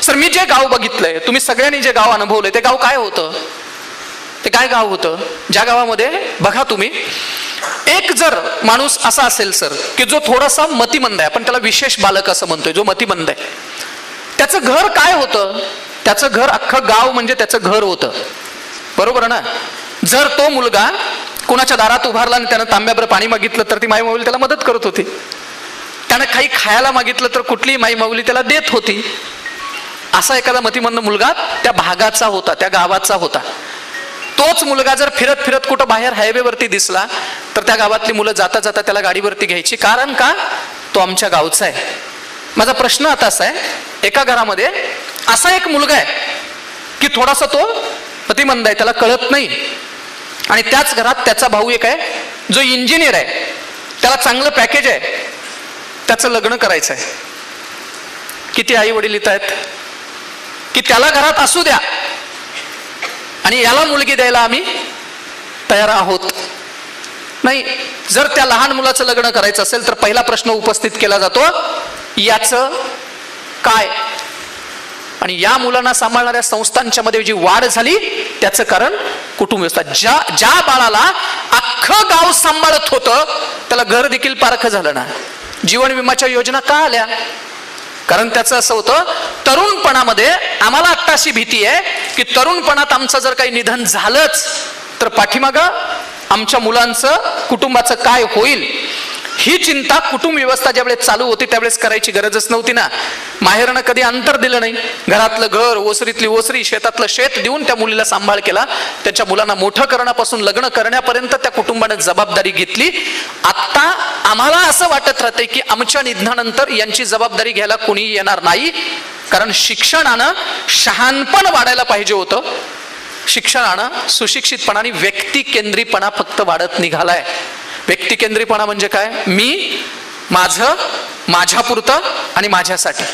Sir मी जे गाव बघितलंय, तुम्ही सगळ्यांनी जे गाव अनुभवलंय, ते गाव काय होतं? ते काय गाव होतं? ज्या गावामध्ये बघा तुम्ही, एक जर माणूस असा असेल सर की जो थोडासा मतिमंद आहे, आपण त्याला विशेष बालक असं म्हणतोय, जो मतिमंद आहे, त्याचं घर काय होतं? त्याचं घर, अख्खं गाव म्हणजे त्याचं घर होतं, बरोबर ना? जर तो मुलगा कुणाच्या दारात उभारला आणि त्यानं तांब्याभर पाणी मागितलं तर ती माई माऊली त्याला मदत करत होती. त्यानं काही खायला मागितलं तर कुठलीही माई माऊली त्याला देत होती. असा एखादा मतिमंद मुलगा त्या भागाचा होता, त्या गावाचा होता. तोच मुलगा जर फिरत फिरत कुठं बाहेर हायवेवरती दिसला तर त्या गावातली मुलं जाता जाता त्याला गाडीवरती घ्यायची, कारण का? तो आमच्या गावचा आहे. माझा प्रश्न आता असा आहे, एका घरामध्ये असा एक मुलगा आहे की थोडासा तो मतिमंद आहे, त्याला कळत नाही, आणि त्याच घरात त्याचा भाऊ एक आहे जो इंजिनियर आहे, त्याला चांगलं पॅकेज आहे, त्याचं लग्न करायचं आहे. किती आई वडील येत आहेत की त्याला घरात असू द्या आणि याला मुलगी द्यायला आम्ही तयार आहोत. नाही, जर त्या लहान मुलाचं लग्न करायचं असेल तर पहिला प्रश्न उपस्थित केला जातो, याचं काय? आणि या मुलांना सांभाळणाऱ्या संस्थांच्या मध्ये जी वाढ झाली त्याचं कारण कुटुंब व्यवस्था. ज्या बाळाला अख्खं गाव सांभाळत होतं त्याला घर देखील पारखं झालं ना. जीवन विम्याच्या योजना का आल्या? कारण त्याचं असं होतं, तरुणपणामध्ये आम्हाला आत्ता अशी भीती आहे की तरुणपणात आमचं जर काही निधन झालंच तर पाठीमागं आमच्या मुलांचं, कुटुंबाचं काय होईल, ही चिंता कुटुंब व्यवस्था ज्यावेळेस चालू होती त्यावेळेस करायची गरजच नव्हती ना. माहेरनं कधी अंतर दिलं नाही, घरातलं घर, ओसरीतली ओसरी, शेतातलं शेत देऊन त्या मुलीला सांभाळ केला. त्याच्या मुलांना मोठं करण्यापासून लग्न करण्यापर्यंत त्या कुटुंबाने जबाबदारी घेतली. आता आम्हाला असं वाटत राहते की आमच्या निधनानंतर यांची जबाबदारी घ्यायला कोणी येणार नाही, कारण शिक्षणानं शहाणपण वाढायला पाहिजे होतं. शिक्षणानं सुशिक्षितपणाने व्यक्ती केंद्रीपणा फक्त वाढत निघालाय. व्यक्ती केंद्रीपणा म्हणजे काय? मी, माझं, माझ्यापुरतं आणि माझ्यासाठी.